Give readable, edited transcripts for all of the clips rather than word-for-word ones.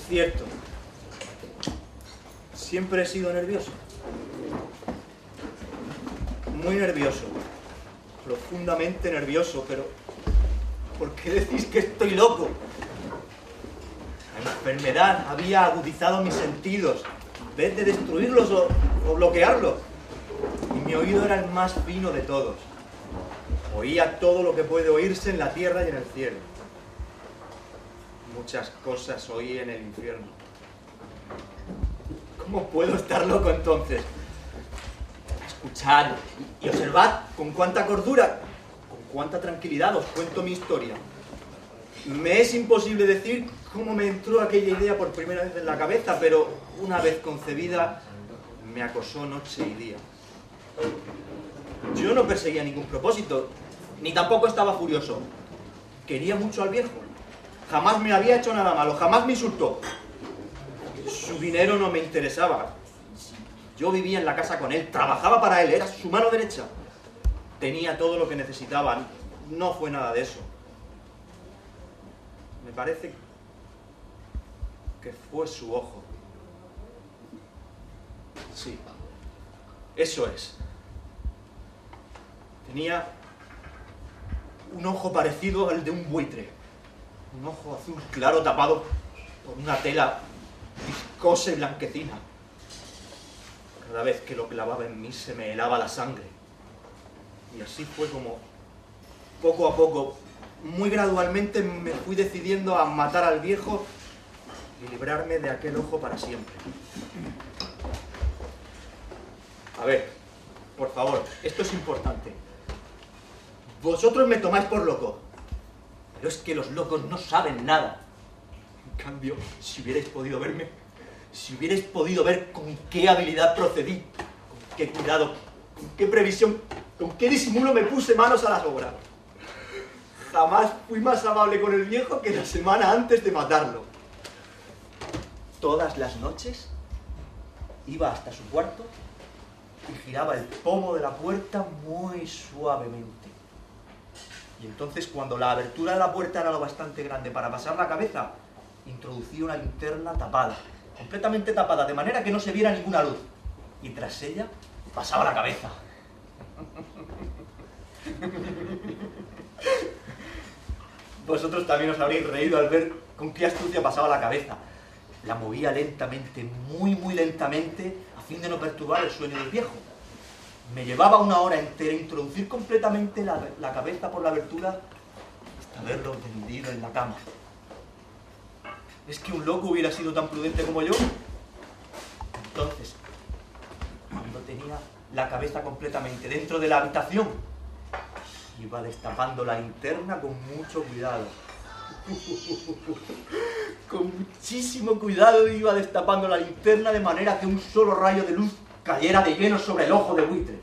Cierto. Siempre he sido nervioso. Muy nervioso. Profundamente nervioso, pero ¿por qué decís que estoy loco? La enfermedad había agudizado mis sentidos, en vez de destruirlos o bloquearlos. Y mi oído era el más fino de todos. Oía todo lo que puede oírse en la tierra y en el cielo. Muchas cosas oí en el infierno. ¿Cómo puedo estar loco entonces? Escuchad y observad con cuánta cordura, con cuánta tranquilidad os cuento mi historia. Me es imposible decir cómo me entró aquella idea por primera vez en la cabeza, pero una vez concebida me acosó noche y día. Yo no perseguía ningún propósito, ni tampoco estaba furioso. Quería mucho al viejo. Jamás me había hecho nada malo, jamás me insultó. Su dinero no me interesaba. Yo vivía en la casa con él, trabajaba para él, era su mano derecha. Tenía todo lo que necesitaba, no fue nada de eso. Me parece que fue su ojo. Sí, eso es. Tenía un ojo parecido al de un buitre. Un ojo azul claro tapado por una tela viscosa y blanquecina. Cada vez que lo clavaba en mí se me helaba la sangre. Y así fue como, poco a poco, muy gradualmente me fui decidiendo a matar al viejo y librarme de aquel ojo para siempre. A ver, por favor, esto es importante. Vosotros me tomáis por loco, pero es que los locos no saben nada. En cambio, si hubierais podido verme, si hubierais podido ver con qué habilidad procedí, con qué cuidado, con qué previsión, con qué disimulo me puse manos a las obras. Jamás fui más amable con el viejo que la semana antes de matarlo. Todas las noches iba hasta su cuarto y giraba el pomo de la puerta muy suavemente. Y entonces, cuando la abertura de la puerta era lo bastante grande para pasar la cabeza, introducía una linterna tapada, completamente tapada, de manera que no se viera ninguna luz. Y tras ella pasaba la cabeza. Vosotros también os habréis reído al ver con qué astucia pasaba la cabeza. La movía lentamente, muy lentamente, a fin de no perturbar el sueño del viejo. Me llevaba una hora entera introducir completamente la cabeza por la abertura hasta verlo tendido en la cama. ¿Es que un loco hubiera sido tan prudente como yo? Entonces, cuando tenía la cabeza completamente dentro de la habitación, iba destapando la linterna con mucho cuidado. Con muchísimo cuidado iba destapando la linterna de manera que un solo rayo de luz cayera de lleno sobre el ojo de buitre.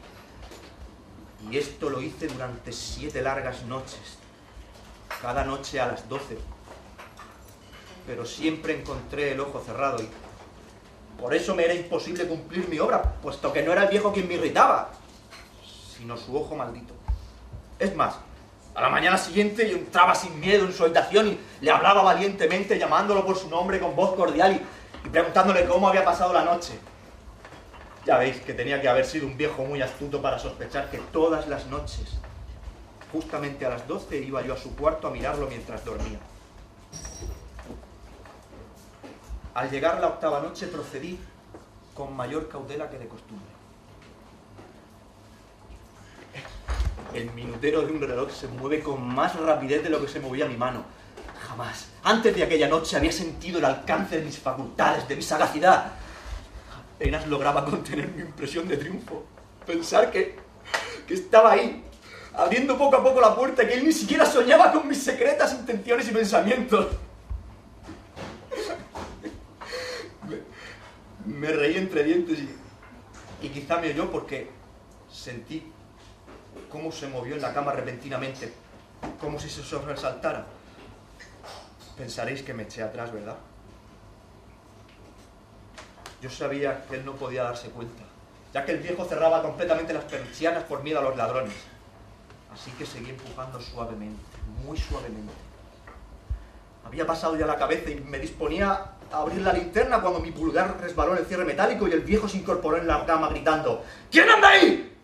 Y esto lo hice durante 7 largas noches, cada noche a las 12. Pero siempre encontré el ojo cerrado y por eso me era imposible cumplir mi obra, puesto que no era el viejo quien me irritaba, sino su ojo maldito. Es más, a la mañana siguiente yo entraba sin miedo en su habitación y le hablaba valientemente, llamándolo por su nombre con voz cordial y preguntándole cómo había pasado la noche. Ya veis que tenía que haber sido un viejo muy astuto para sospechar que todas las noches, justamente a las 12, iba yo a su cuarto a mirarlo mientras dormía. Al llegar la 8ª noche procedí con mayor cautela que de costumbre. El minutero de un reloj se mueve con más rapidez de lo que se movía mi mano. Jamás, antes de aquella noche, había sentido el alcance de mis facultades, de mi sagacidad. Apenas lograba contener mi impresión de triunfo. Pensar que estaba ahí, abriendo poco a poco la puerta, y que él ni siquiera soñaba con mis secretas intenciones y pensamientos. Me reí entre dientes y quizá me oyó porque sentí cómo se movió en la cama repentinamente, como si se sobresaltara. Pensaréis que me eché atrás, ¿verdad? Yo sabía que él no podía darse cuenta, ya que el viejo cerraba completamente las persianas por miedo a los ladrones. Así que seguí empujando suavemente, muy suavemente. Había pasado ya la cabeza y me disponía a abrir la linterna cuando mi pulgar resbaló en el cierre metálico y el viejo se incorporó en la cama gritando: ¿Quién anda ahí?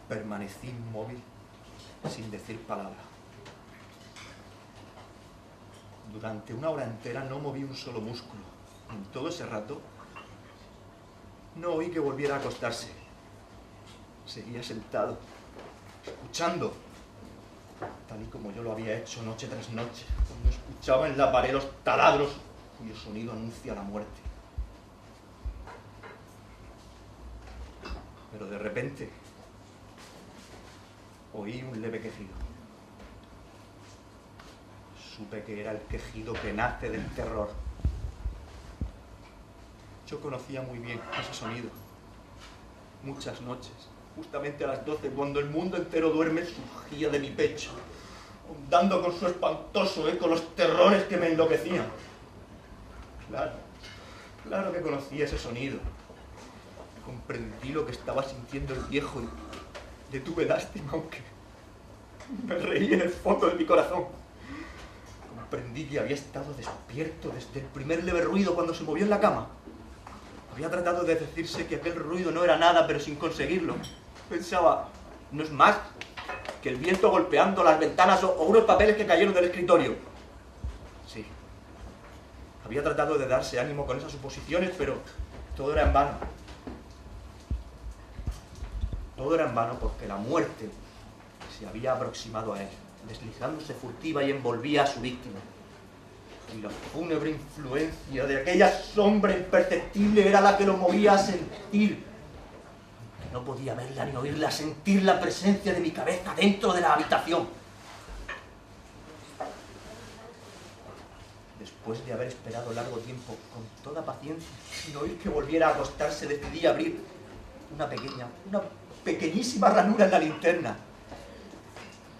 Permanecí inmóvil, sin decir palabra. Durante una hora entera no moví un solo músculo. En todo ese rato no oí que volviera a acostarse. Seguía sentado, escuchando, tal y como yo lo había hecho noche tras noche, cuando escuchaba en la pared los taladros cuyo sonido anuncia la muerte. Pero de repente oí un leve quejido. Supe que era el quejido que nace del terror. Yo conocía muy bien ese sonido. Muchas noches, justamente a las 12, cuando el mundo entero duerme, surgía de mi pecho, ondando con su espantoso eco los terrores que me enloquecían. Claro que conocía ese sonido. Comprendí lo que estaba sintiendo el viejo y le tuve lástima, aunque me reí en el fondo de mi corazón. Comprendí que había estado despierto desde el primer leve ruido cuando se movió en la cama. Había tratado de decirse que aquel ruido no era nada, pero sin conseguirlo. Pensaba, no es más que el viento golpeando las ventanas o unos papeles que cayeron del escritorio. Sí. Había tratado de darse ánimo con esas suposiciones, pero todo era en vano. Todo era en vano porque la muerte se había aproximado a él, deslizándose furtiva y envolvía a su víctima. Y la fúnebre influencia de aquella sombra imperceptible era la que lo movía a sentir. No podía verla ni oírla, sentir la presencia de mi cabeza dentro de la habitación. Después de haber esperado largo tiempo, con toda paciencia, sin oír que volviera a acostarse, decidí abrir una pequeñísima ranura en la linterna.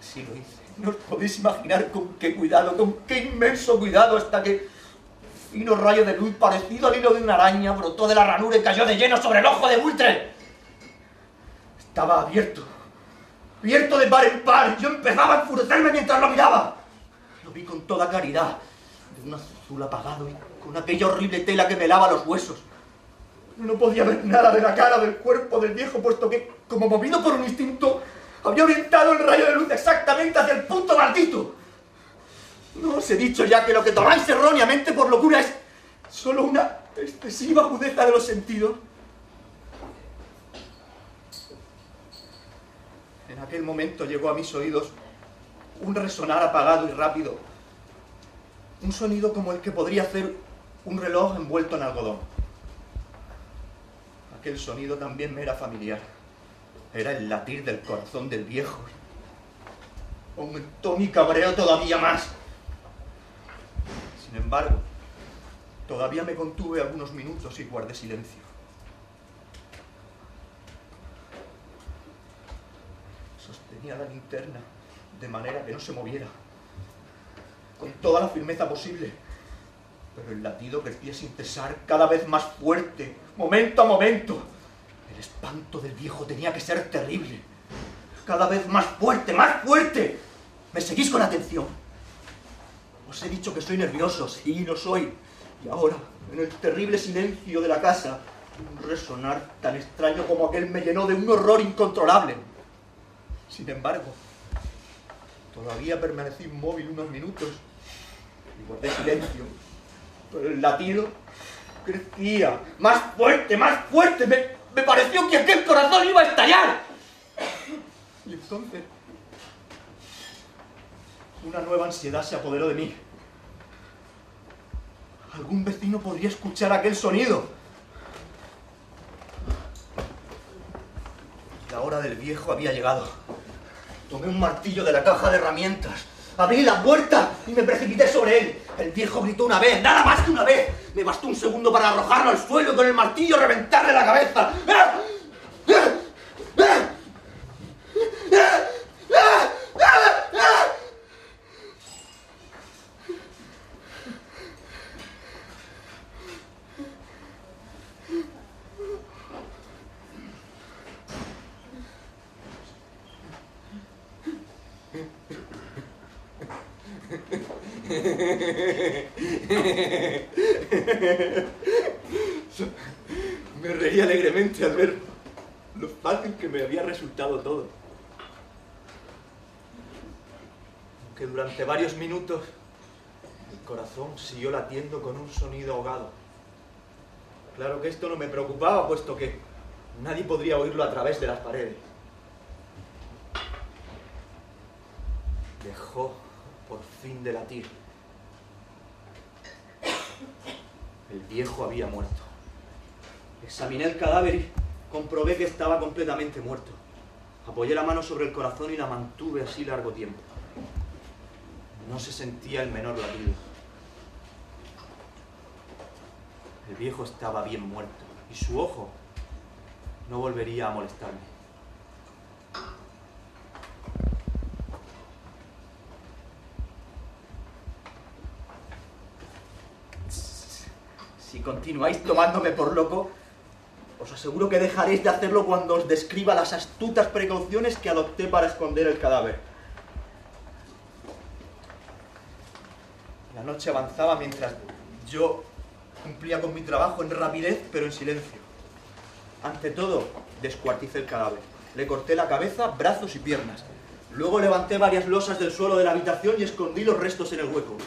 Así lo hice. No os podéis imaginar con qué cuidado, con qué inmenso cuidado, hasta que un fino rayo de luz parecido al hilo de una araña brotó de la ranura y cayó de lleno sobre el ojo de buitre. Estaba abierto de par en par. Yo empezaba a enfurecerme mientras lo miraba. Lo vi con toda claridad, de un azul apagado y con aquella horrible tela que me lava los huesos. No podía ver nada de la cara, del cuerpo del viejo, puesto que, como movido por un instinto, había orientado el rayo de luz exactamente hacia el punto maldito. No os he dicho ya que lo que tomáis erróneamente por locura es solo una excesiva agudeza de los sentidos. En aquel momento llegó a mis oídos un resonar apagado y rápido, un sonido como el que podría hacer un reloj envuelto en algodón. Aquel sonido también me era familiar. Era el latir del corazón del viejo. Aumentó mi cabreo todavía más. Sin embargo, todavía me contuve algunos minutos y guardé silencio. Sostenía la linterna de manera que no se moviera, con toda la firmeza posible, pero el latido crecía sin cesar, cada vez más fuerte, momento a momento. El espanto del viejo tenía que ser terrible. Cada vez más fuerte, más fuerte. ¿Me seguís con atención? Os he dicho que soy nervioso, sí, lo soy. Y ahora, en el terrible silencio de la casa, un resonar tan extraño como aquel me llenó de un horror incontrolable. Sin embargo, todavía permanecí inmóvil unos minutos y guardé silencio. Pero el latido crecía, más fuerte, más fuerte. Me pareció que aquel corazón iba a estallar. Y entonces una nueva ansiedad se apoderó de mí. Algún vecino podría escuchar aquel sonido. La hora del viejo había llegado. Tomé un martillo de la caja de herramientas, abrí la puerta y me precipité sobre él. El viejo gritó una vez, nada más que una vez. Me bastó un segundo para arrojarlo al suelo y con el martillo reventarle la cabeza. Me reí alegremente al ver lo fácil que me había resultado todo. Aunque durante varios minutos el corazón siguió latiendo con un sonido ahogado. Claro que esto no me preocupaba, puesto que nadie podría oírlo a través de las paredes. Dejó por fin de latir. El viejo había muerto. Examiné el cadáver y comprobé que estaba completamente muerto. Apoyé la mano sobre el corazón y la mantuve así largo tiempo. No se sentía el menor latido. El viejo estaba bien muerto y su ojo no volvería a molestarme. Si continuáis tomándome por loco, os aseguro que dejaréis de hacerlo cuando os describa las astutas precauciones que adopté para esconder el cadáver. La noche avanzaba mientras yo cumplía con mi trabajo en rapidez, pero en silencio. Ante todo, descuarticé el cadáver. Le corté la cabeza, brazos y piernas. Luego levanté varias losas del suelo de la habitación y escondí los restos en el hueco.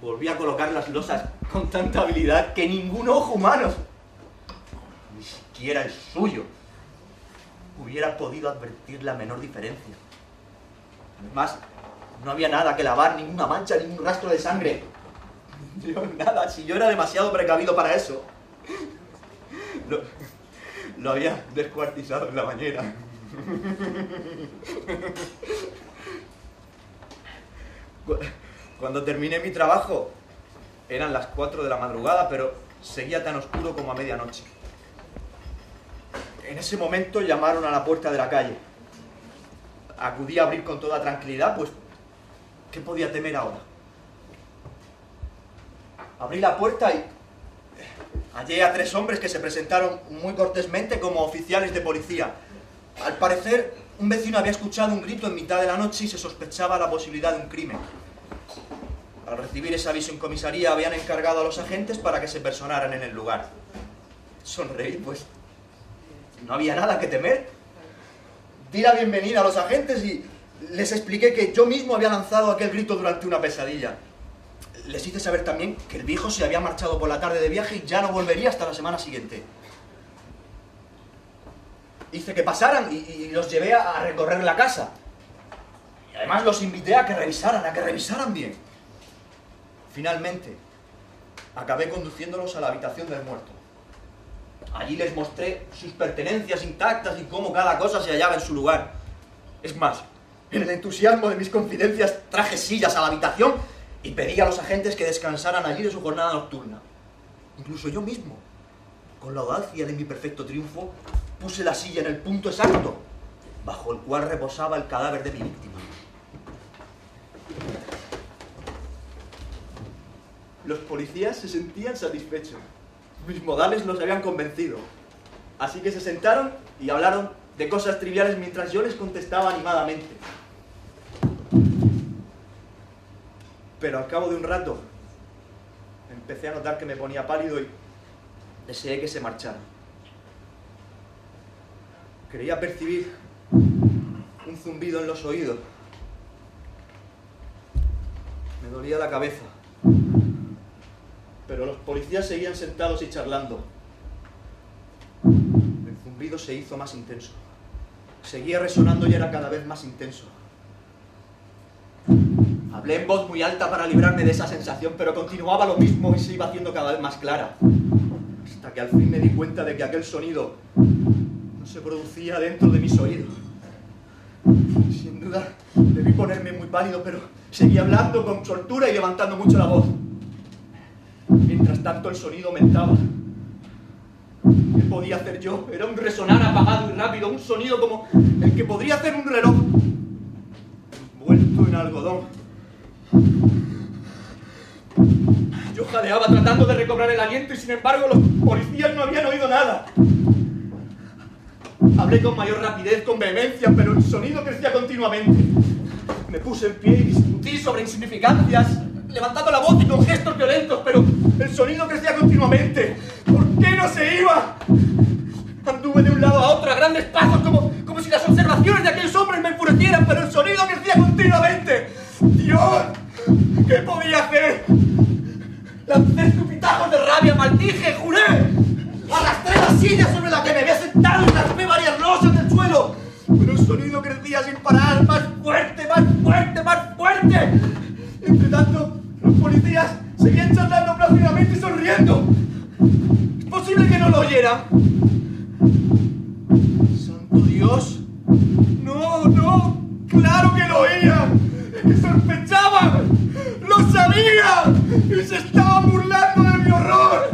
Volví a colocar las losas con tanta habilidad que ningún ojo humano, ni siquiera el suyo, hubiera podido advertir la menor diferencia. Además, no había nada que lavar, ninguna mancha, ningún rastro de sangre. Yo, nada, si yo era demasiado precavido para eso. Lo había descuartizado en la bañera. Cuando terminé mi trabajo, eran las 4 de la madrugada, pero seguía tan oscuro como a medianoche. En ese momento llamaron a la puerta de la calle. Acudí a abrir con toda tranquilidad, pues, ¿qué podía temer ahora? Abrí la puerta y hallé a 3 hombres que se presentaron muy cortésmente como oficiales de policía. Al parecer, un vecino había escuchado un grito en mitad de la noche y se sospechaba la posibilidad de un crimen. Al recibir ese aviso en comisaría, habían encargado a los agentes para que se personaran en el lugar. Sonreí, pues no había nada que temer. Di la bienvenida a los agentes y les expliqué que yo mismo había lanzado aquel grito durante una pesadilla. Les hice saber también que el viejo se había marchado por la tarde de viaje y ya no volvería hasta la semana siguiente. Hice que pasaran y los llevé a recorrer la casa. Y además los invité a que revisaran bien. Finalmente, acabé conduciéndolos a la habitación del muerto. Allí les mostré sus pertenencias intactas y cómo cada cosa se hallaba en su lugar. Es más, en el entusiasmo de mis confidencias traje sillas a la habitación y pedí a los agentes que descansaran allí de su jornada nocturna. Incluso yo mismo, con la audacia de mi perfecto triunfo, puse la silla en el punto exacto, bajo el cual reposaba el cadáver de mi víctima. Los policías se sentían satisfechos. Mis modales los habían convencido. Así que se sentaron y hablaron de cosas triviales mientras yo les contestaba animadamente. Pero al cabo de un rato, empecé a notar que me ponía pálido y deseé que se marcharan. Creía percibir un zumbido en los oídos. Me dolía la cabeza. Pero los policías seguían sentados y charlando. El zumbido se hizo más intenso. Seguía resonando y era cada vez más intenso. Hablé en voz muy alta para librarme de esa sensación, pero continuaba lo mismo y se iba haciendo cada vez más clara. Hasta que al fin me di cuenta de que aquel sonido no se producía dentro de mis oídos. Sin duda, debí ponerme muy pálido, pero seguí hablando con soltura y levantando mucho la voz. Mientras tanto el sonido aumentaba. ¿Qué podía hacer yo? Era un resonar apagado y rápido, un sonido como el que podría hacer un reloj envuelto en algodón. Yo jadeaba tratando de recobrar el aliento y sin embargo los policías no habían oído nada. Hablé con mayor rapidez, con vehemencia, pero el sonido crecía continuamente. Me puse en pie y discutí sobre insignificancias. levantando la voz y con gestos violentos, pero el sonido crecía continuamente. ¿Por qué no se iba? Anduve de un lado a otro a grandes pasos, como si las observaciones de aquellos hombres me enfurecieran, pero el sonido crecía continuamente. ¡Dios! ¿Qué podía hacer? Lancé escupitajos de rabia, maldije, juré. Arrastré la silla sobre la que me había sentado y raspé varias losas del suelo. Pero el sonido crecía sin parar, más fuerte, más fuerte, más fuerte. Entre tanto, los policías seguían charlando plácidamente y sonriendo. ¿Es posible que no lo oyeran? ¡Santo Dios! ¡No, no! ¡Claro que lo oían! ¡Es que sospechaban! ¡Lo sabían! ¡Y se estaban burlando de mi horror!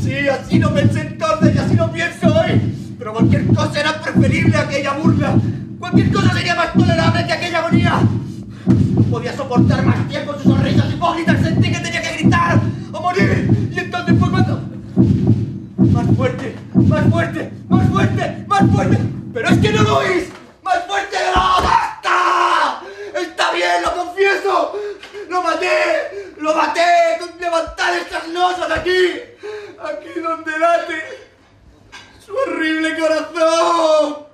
Sí, así lo pensé entonces y así lo pienso hoy. Pero cualquier cosa era preferible a aquella burla. Cualquier cosa sería más tolerable que aquella agonía. No podía soportar más tiempo sus sonrisas hipócritas. Sentí que tenía que gritar o morir. Y entonces fue cuando... Más fuerte, más fuerte, más fuerte, más fuerte. ¡Pero es que no lo oís! ¡Más fuerte! ¡No! ¡Basta! ¡Está bien, lo confieso! ¡Lo maté! ¡Lo maté! ¡Con levantar estas losas aquí! ¡Aquí donde late su horrible corazón!